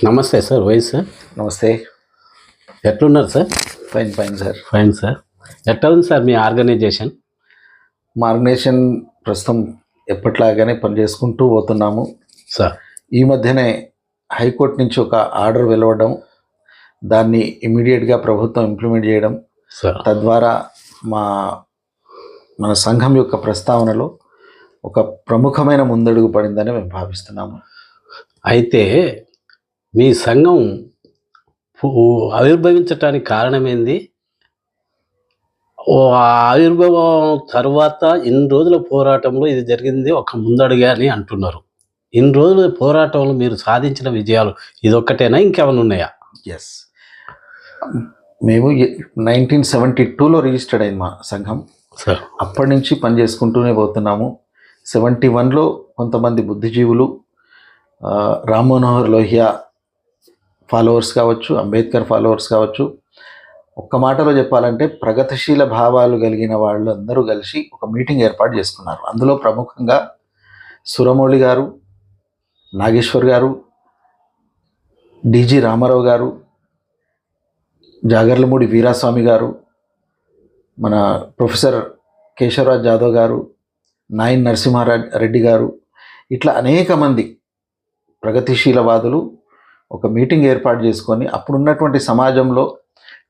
నమస్తే sir, vice sir. నమస్తే. ఎట్లున్నారు sir? Fine sir. Fine sir. ఎట్లా ఉంది సార్ మీ ఆర్గనైజేషన్? మా ఆర్గనైజేషన్ ప్రస్తుతం ఎప్పట్లాగానే పనిచేసుకుంటూ పోతున్నాము సార్. ఈ మధ్యనే హైకోర్టు నుంచి ఒక ఆర్డర్ వెలువడడం, దాన్ని ఇమీడియట్గా ప్రభుత్వం ఇంప్లిమెంట్ చేయడం సార్, తద్వారా మన సంఘం యొక్క ప్రస్తావనలో ఒక ప్రముఖమైన ముందడుగు పడిందని మేము భావిస్తున్నాము. అయితే మీ సంఘం ఆవిర్భవించటానికి కారణమేంది? ఆవిర్భావం తర్వాత ఇన్ని రోజుల పోరాటంలో ఇది జరిగింది ఒక ముందడుగా అని అంటున్నారు. ఇన్ని రోజుల పోరాటంలో మీరు సాధించిన విజయాలు ఇదొక్కటేనా, ఇంకేమైనా ఉన్నాయా? ఎస్, మేము 1972లో రిజిస్టర్డ్ అయింది మా సంఘం. సార్, అప్పటి నుంచి పనిచేసుకుంటూనే పోతున్నాము. 71లో కొంతమంది బుద్ధిజీవులు, రామ్ మనోహర్ లోహియా ఫాలోవర్స్ కావచ్చు, అంబేద్కర్ ఫాలోవర్స్ కావచ్చు, ఒక్క మాటలో చెప్పాలంటే ప్రగతిశీల భావాలు కలిగిన వాళ్ళు అందరూ కలిసి ఒక మీటింగ్ ఏర్పాటు చేసుకున్నారు. అందులో ప్రముఖంగా సురమౌళి గారు, నాగేశ్వర్ గారు, డిజి రామారావు గారు, జాగర్లమూడి వీరాస్వామి గారు, మన ప్రొఫెసర్ కేశవరాజ్ జాదవ్ గారు, నాయన్ నరసింహారెడ్డి గారు, ఇట్లా అనేక మంది ప్రగతిశీలవాదులు ఒక మీటింగ్ ఏర్పాటు చేసుకొని అప్పుడున్నటువంటి సమాజంలో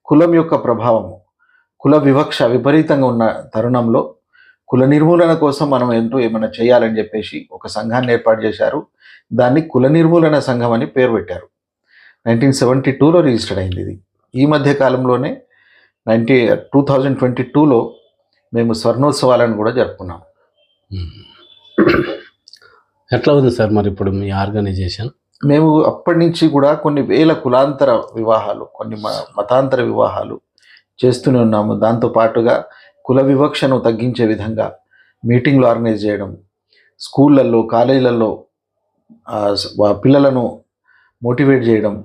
కులం యొక్క ప్రభావము, కుల వివక్ష విపరీతంగా ఉన్న తరుణంలో కుల నిర్మూలన కోసం మనం ఏమైనా చేయాలని చెప్పేసి ఒక సంఘాన్ని ఏర్పాటు చేశారు. దాన్ని కుల నిర్మూలన సంఘం అని పేరు పెట్టారు. 1972లో రిజిస్టర్డ్ అయింది. ఇది ఈ మధ్య కాలంలోనే 2022లో మేము స్వర్ణోత్సవాలను కూడా జరుపుకున్నాం. ఎట్లా ఉంది సార్ మరి ఇప్పుడు మీ ఆర్గనైజేషన్? మేము అప్పటి నుంచి కూడా కొన్ని వేల కులాంతర వివాహాలు, కొన్ని మతాంతర వివాహాలు చేస్తూనే ఉన్నాము. దాంతోపాటుగా కుల వివక్షను తగ్గించే విధంగా మీటింగ్లు ఆర్గనైజ్ చేయడం, స్కూళ్ళల్లో కాలేజీలలో పిల్లలను మోటివేట్ చేయడం,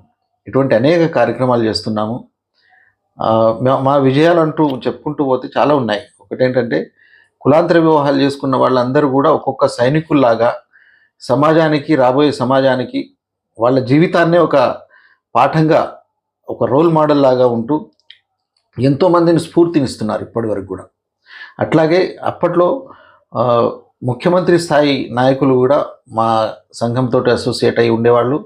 ఇటువంటి అనేక కార్యక్రమాలు చేస్తున్నాము. మా విజయాలు అంటూ చెప్పుకుంటూ పోతే చాలా ఉన్నాయి. ఒకటేంటంటే కులాంతర వివాహాలు చేసుకున్న వాళ్ళందరూ కూడా ఒక్కొక్క సైనికుల్లాగా సమాజానికి, రాబోయే సమాజానికి వాళ్ళ జీవితాన్నే ఒక పాఠంగా, ఒక రోల్ మోడల్ లాగా ఉంటూ ఎంతోమందిని స్ఫూర్తినిస్తున్నారు ఇప్పటి వరకు కూడా. అట్లాగే అప్పట్లో ముఖ్యమంత్రి స్థాయి నాయకులు కూడా మా సంఘంతో అసోసియేట్ అయి ఉండేవాళ్ళు.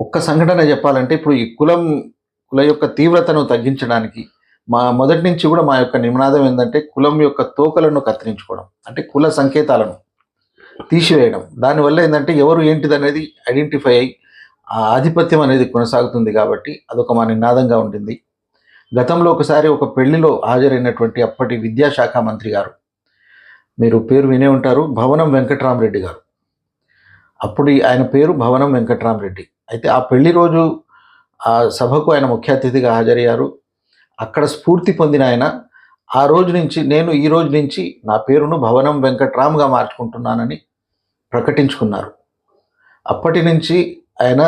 ఒక్క సంఘటన చెప్పాలంటే, ఇప్పుడు ఈ కుల యొక్క తీవ్రతను తగ్గించడానికి మొదటి నుంచి కూడా మా యొక్క నినాదం ఏంటంటే కులం యొక్క తోకలను కత్తిరించుకోవడం, అంటే కుల సంకేతాలను తీసివేయడం. దానివల్ల ఏంటంటే ఎవరు ఏంటిది అనేది ఐడెంటిఫై అయ్యి ఆ ఆధిపత్యం అనేది కొనసాగుతుంది. కాబట్టి అదొక మా నినాదంగా ఉండింది. గతంలో ఒకసారి ఒక పెళ్లిలో హాజరైనటువంటి అప్పటి విద్యాశాఖ మంత్రి గారు, మీరు పేరు వినే ఉంటారు, భవనం వెంకట్రామరెడ్డి గారు. అప్పుడు ఆయన పేరు భవనం వెంకట్రామరెడ్డి. అయితే ఆ పెళ్లి రోజు ఆ సభకు ఆయన ముఖ్య అతిథిగా హాజరయ్యారు. అక్కడ స్ఫూర్తి పొందిన ఆయన ఆ రోజు నుంచి, నేను ఈ రోజు నుంచి నా పేరును భవనం వెంకట్రామ్గా మార్చుకుంటున్నానని ప్రకటించుకున్నారు. అప్పటి నుంచి ఆయన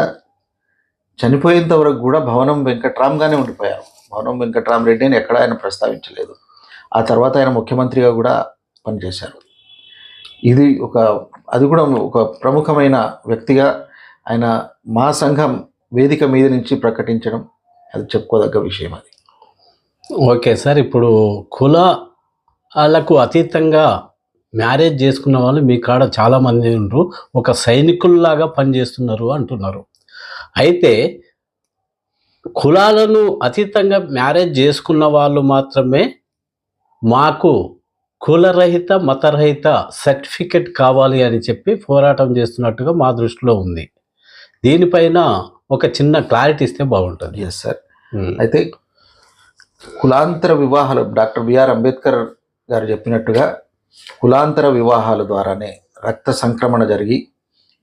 చనిపోయేంత వరకు కూడా భవనం వెంకట్రామ్గానే ఉండిపోయారు. భవనం వెంకట్రామరెడ్డి అని ఎక్కడ ఆయన ప్రస్తావించలేదు. ఆ తర్వాత ఆయన ముఖ్యమంత్రిగా కూడా పనిచేశారు. అది కూడా ఒక ప్రముఖమైన వ్యక్తిగా ఆయన మా సంఘం వేదిక మీద నుంచి ప్రకటించడం అది చెప్పుకోదగ్గ విషయం. అది ఓకే సార్. ఇప్పుడు కులాలకు అతీతంగా మ్యారేజ్ చేసుకున్న వాళ్ళు మీ కాడ చాలామంది ఉన్నారు, ఒక సైనికుల్లాగా పనిచేస్తున్నారు అంటున్నారు. అయితే కులాలను అతీతంగా మ్యారేజ్ చేసుకున్న వాళ్ళు మాత్రమే మాకు కులరహిత మతరహిత సర్టిఫికెట్ కావాలి అని చెప్పి పోరాటం చేస్తున్నట్టుగా మా దృష్టిలో ఉంది. దీనిపైన ఒక చిన్న క్లారిటీ ఇస్తే బాగుంటుంది. Yes sir. అయితే కులాంతర వివాహాలు, డాక్టర్ బిఆర్ అంబేద్కర్ గారు చెప్పినట్టుగా కులాంతర వివాహాల ద్వారానే రక్త సంక్రమణ జరిగి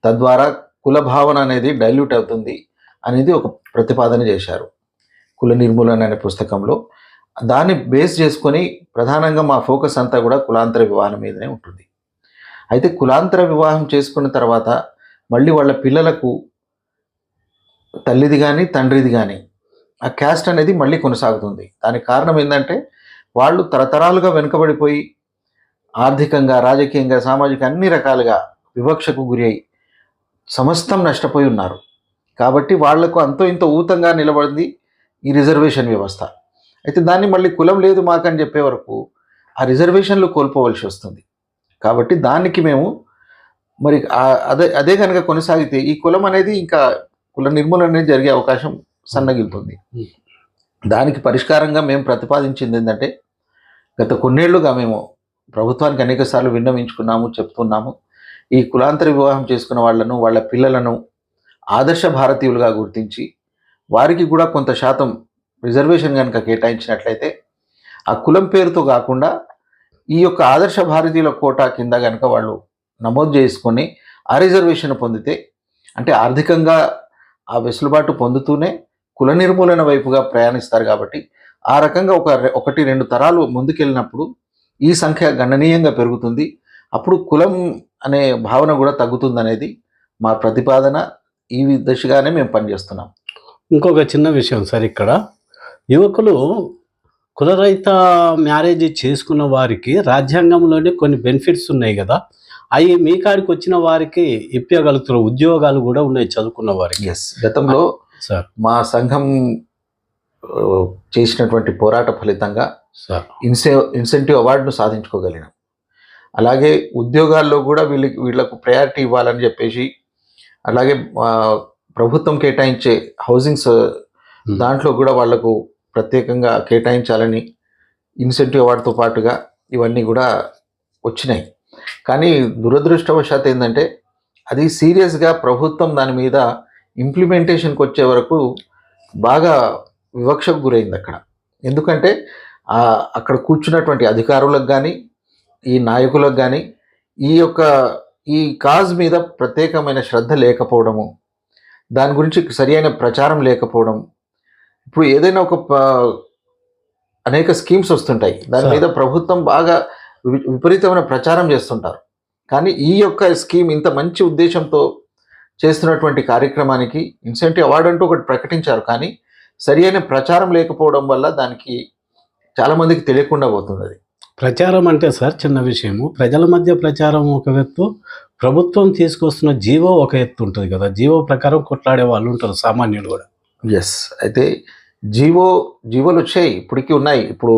తద్వారా కుల భావన అనేది డైల్యూట్ అవుతుంది అనేది ఒక ప్రతిపాదన చేశారు కుల నిర్మూలన అనే పుస్తకంలో. దాన్ని బేస్ చేసుకొని ప్రధానంగా మా ఫోకస్ అంతా కూడా కులాంతర వివాహం మీదనే ఉంటుంది. అయితే కులాంతర వివాహం చేసుకున్న తర్వాత మళ్ళీ వాళ్ళ పిల్లలకు తల్లిది కానీ తండ్రిది కానీ ఆ క్యాస్ట్ అనేది మళ్ళీ కొనసాగుతుంది. దానికి కారణం ఏంటంటే వాళ్ళు తరతరాలుగా వెనుకబడిపోయి ఆర్థికంగా, రాజకీయంగా, సామాజిక అన్ని రకాలుగా వివక్షకు గురి అయి సమస్తం నష్టపోయి ఉన్నారు. కాబట్టి వాళ్లకు అంతో ఇంతో ఊతంగా నిలబడింది ఈ రిజర్వేషన్ వ్యవస్థ. అయితే దాన్ని మళ్ళీ కులం లేదు మాకని చెప్పే వరకు ఆ రిజర్వేషన్లు కోల్పోవలసి వస్తుంది. కాబట్టి దానికి మేము మరి అదే అదే కనుక కొనసాగితే ఈ కులం అనేది ఇంకా కుల నిర్మూలన అనేది జరిగే అవకాశం సన్నగిలుతుంది. దానికి పరిష్కారంగా మేము ప్రతిపాదించింది ఏంటంటే, గత కొన్నేళ్లుగా మేము ప్రభుత్వానికి అనేక సార్లు విన్నవించుకున్నాము, చెప్తున్నాము. ఈ కులాంతర వివాహం చేసుకున్న వాళ్ళను, వాళ్ళ పిల్లలను ఆదర్శ భారతీయులుగా గుర్తించి వారికి కూడా కొంత శాతం రిజర్వేషన్ కనుక కేటాయించినట్లయితే ఆ కులం పేరుతో కాకుండా ఈ యొక్క ఆదర్శ భారతీయుల కోటా కింద కనుక వాళ్ళు నమోదు చేసుకొని ఆ రిజర్వేషన్ పొందితే, అంటే ఆర్థికంగా ఆ వెసులుబాటు పొందుతూనే కుల నిర్మూలన వైపుగా ప్రయాణిస్తారు. కాబట్టి ఆ రకంగా ఒకటి రెండు తరాలు ముందుకెళ్ళినప్పుడు ఈ సంఖ్య గణనీయంగా పెరుగుతుంది. అప్పుడు కులం అనే భావన కూడా తగ్గుతుందనేది మా ప్రతిపాదన. ఈ దిశగానే మేము పనిచేస్తున్నాం. ఇంకొక చిన్న విషయం సార్, ఇక్కడ యువకులు కులరహిత మ్యారేజ్ చేసుకున్న వారికి రాజ్యాంగంలోనే కొన్ని బెనిఫిట్స్ ఉన్నాయి కదా, అవి మీ కాడికి వచ్చిన వారికి ఇప్పగలుగుతున్న ఉద్యోగాలు కూడా ఉన్నాయి చదువుకున్న వారికి. గతంలో సార్ మా సంఘం చేసినటువంటి పోరాట ఫలితంగా సార్ ఇన్సెంటివ్ అవార్డును సాధించుకోగలిగినాం. అలాగే ఉద్యోగాల్లో కూడా వీళ్ళకు ప్రయారిటీ ఇవ్వాలని చెప్పేసి, అలాగే ప్రభుత్వం కేటాయించే హౌసింగ్స్ దాంట్లో కూడా వాళ్లకు ప్రత్యేకంగా కేటాయించాలని ఇన్సెంటివ్ అవార్డుతో పాటుగా ఇవన్నీ కూడా వచ్చినాయి. కానీ దురదృష్టవశాత్తు ఏంటంటే, అది సీరియస్గా ప్రభుత్వం దాని మీద ఇంప్లిమెంటేషన్కి వచ్చే వరకు బాగా వివక్షకు గురైంది అక్కడ. ఎందుకంటే అక్కడ కూర్చున్నటువంటి అధికారులకు కానీ, ఈ నాయకులకు కానీ ఈ కాజ్ మీద ప్రత్యేకమైన శ్రద్ధ లేకపోవడము, దాని గురించి సరియైన ప్రచారం లేకపోవడం. ఇప్పుడు ఏదైనా అనేక స్కీమ్స్ వస్తుంటాయి, దాని మీద ప్రభుత్వం బాగా విపరీతమైన ప్రచారం చేస్తుంటారు. కానీ ఈ యొక్క స్కీమ్ ఇంత మంచి ఉద్దేశంతో చేస్తున్నటువంటి కార్యక్రమానికి ఇన్సెంటివ్ అవార్డు అంటూ ఒకటి ప్రకటించారు. కానీ సరి అయిన ప్రచారం లేకపోవడం వల్ల దానికి చాలామందికి తెలియకుండా పోతుంది. అది ప్రచారం అంటే సార్ చిన్న విషయము, ప్రజల మధ్య ప్రచారం ఒక ఎత్తు, ప్రభుత్వం తీసుకొస్తున్న జీవో ఒక ఎత్తు ఉంటుంది కదా, జీవో ప్రకారం కొట్లాడే వాళ్ళు ఉంటారు సామాన్యులు కూడా. అయితే జీవోలు వచ్చాయి, ఇప్పటికీ ఉన్నాయి. ఇప్పుడు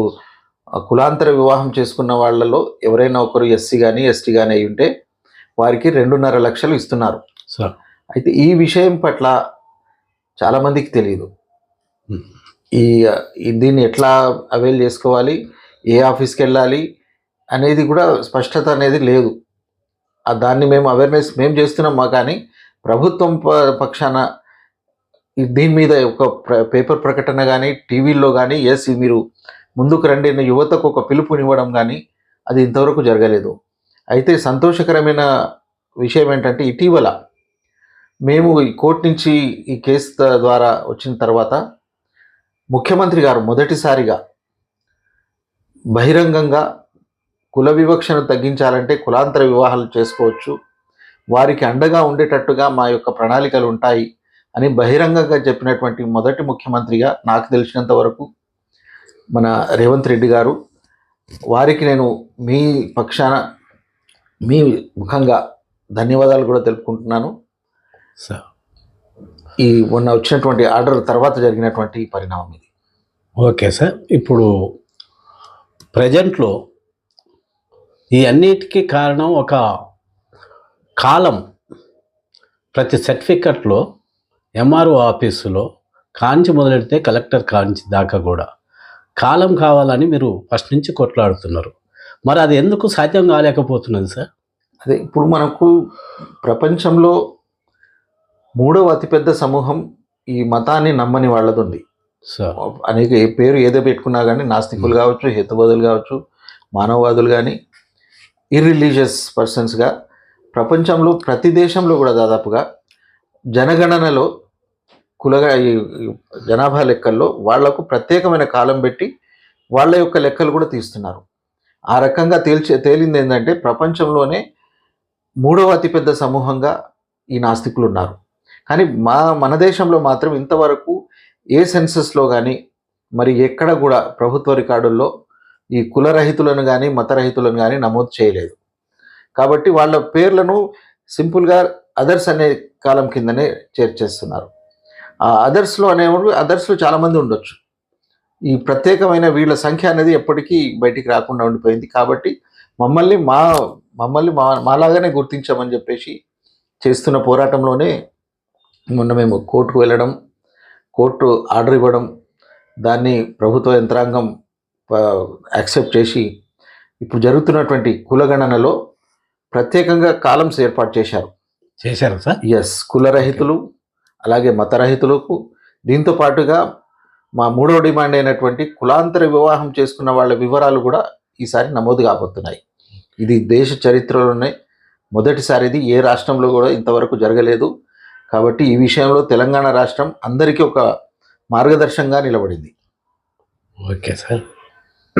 కులాంతర వివాహం చేసుకున్న వాళ్ళలో ఎవరైనా ఒకరు ఎస్సీ కానీ ఎస్టీ కానీ అయి ఉంటే వారికి 2.5 లక్షలు ఇస్తున్నారు సార్. అయితే ఈ విషయం పట్ల చాలామందికి తెలియదు. దీన్ని ఎట్లా అవైల్ చేసుకోవాలి, ఏ ఆఫీస్కి వెళ్ళాలి అనేది కూడా స్పష్టత అనేది లేదు. దాన్ని మేము అవేర్నెస్ మేము చేస్తున్నామా, కానీ ప్రభుత్వం పక్షాన దీని మీద ఒక పేపర్ ప్రకటన కానీ, టీవీల్లో కానీ మీరు ముందుకు రండి అనే యువతకు ఒక పిలుపునివ్వడం కానీ అది ఇంతవరకు జరగలేదు. అయితే సంతోషకరమైన విషయం ఏంటంటే, ఇటీవల మేము ఈ కోర్టు నుంచి ఈ కేసు ద్వారా వచ్చిన తర్వాత ముఖ్యమంత్రి గారు మొదటిసారిగా బహిరంగంగా కుల వివక్షను తగ్గించాలంటే కులాంతర వివాహాలు చేసుకోవచ్చు, వారికి అండగా ఉండేటట్టుగా మా యొక్క ప్రణాళికలు ఉంటాయి అని బహిరంగంగా చెప్పినటువంటి మొదటి ముఖ్యమంత్రిగా నాకు తెలిసినంత వరకు మన రేవంత్ రెడ్డి గారు. వారికి నేను మీ పక్షాన మీ ముఖంగా ధన్యవాదాలు కూడా తెలుపుకుంటున్నాను. ఈ మొన్న వచ్చినటువంటి ఆర్డర్ తర్వాత జరిగినటువంటి పరిణామం ఇది. ఓకే సార్, ఇప్పుడు ప్రజెంట్లో ఈ అన్నిటికీ కారణం ఒక కాలం. ప్రతి సర్టిఫికెట్లో ఎంఆర్ఓ ఆఫీసులో కాంచి మొదలెడితే కలెక్టర్ కాంచి దాకా కూడా కాలం కావాలని మీరు ఫస్ట్ నుంచి కొట్లాడుతున్నారు. మరి అది ఎందుకు సాధ్యం కాలేకపోతున్నది సార్? అదే ఇప్పుడు మనకు ప్రపంచంలో 3వ అతిపెద్ద సమూహం ఈ మతాన్ని నమ్మని వాళ్ళది ఉంది. అనేక పేరు ఏదో పెట్టుకున్నా కానీ నాస్తికులు కావచ్చు, హేతువాదులు కావచ్చు, మానవవాదులు కానీ, ఇర్రిలీజియస్ పర్సన్స్గా ప్రపంచంలో ప్రతి దేశంలో కూడా దాదాపుగా జనగణనలో ఈ జనాభా లెక్కల్లో వాళ్లకు ప్రత్యేకమైన కాలం పెట్టి వాళ్ళ యొక్క లెక్కలు కూడా తీస్తున్నారు. ఆ రకంగా తేలింది ఏంటంటే, ప్రపంచంలోనే 3వ అతిపెద్ద సమూహంగా ఈ నాస్తికులు ఉన్నారు. కానీ మన దేశంలో మాత్రం ఇంతవరకు ఏ సెన్సస్లో కానీ మరి ఎక్కడ కూడా ప్రభుత్వ రికార్డుల్లో ఈ కులరహితులను కానీ మతరహితులను కానీ నమోదు చేయలేదు. కాబట్టి వాళ్ళ పేర్లను సింపుల్గా అదర్స్ అనే కాలం కిందనే చేర్చేస్తున్నారు. ఆ అదర్స్లో చాలామంది ఉండొచ్చు. ఈ ప్రత్యేకమైన వీళ్ళ సంఖ్య అనేది ఎప్పటికీ బయటికి రాకుండా ఉండిపోయింది. కాబట్టి మమ్మల్ని మాలాగానే గుర్తించామని చెప్పేసి చేస్తున్న పోరాటంలోనే మొన్న మేము కోర్టుకు వెళ్ళడం, కోర్టు ఆర్డర్ ఇవ్వడం, దాన్ని ప్రభుత్వ యంత్రాంగం యాక్సెప్ట్ చేసి ఇప్పుడు జరుగుతున్నటువంటి కులగణనలో ప్రత్యేకంగా కాలమ్స్ ఏర్పాటు చేశారు. చేశారు సార్. కులరహితులు అలాగే మతరహితులకు దీంతో పాటుగా మా మూడవ డిమాండ్ అయినటువంటి కులాంతర వివాహం చేసుకున్న వాళ్ళ వివరాలు కూడా ఈసారి నమోదు కాబోతున్నాయి. ఇది దేశ చరిత్రలోనే మొదటిసారిది. ఏ రాష్ట్రంలో కూడా ఇంతవరకు జరగలేదు. కాబట్టి ఈ విషయంలో తెలంగాణ రాష్ట్రం అందరికీ ఒక మార్గదర్శకంగా నిలబడింది. Okay sir.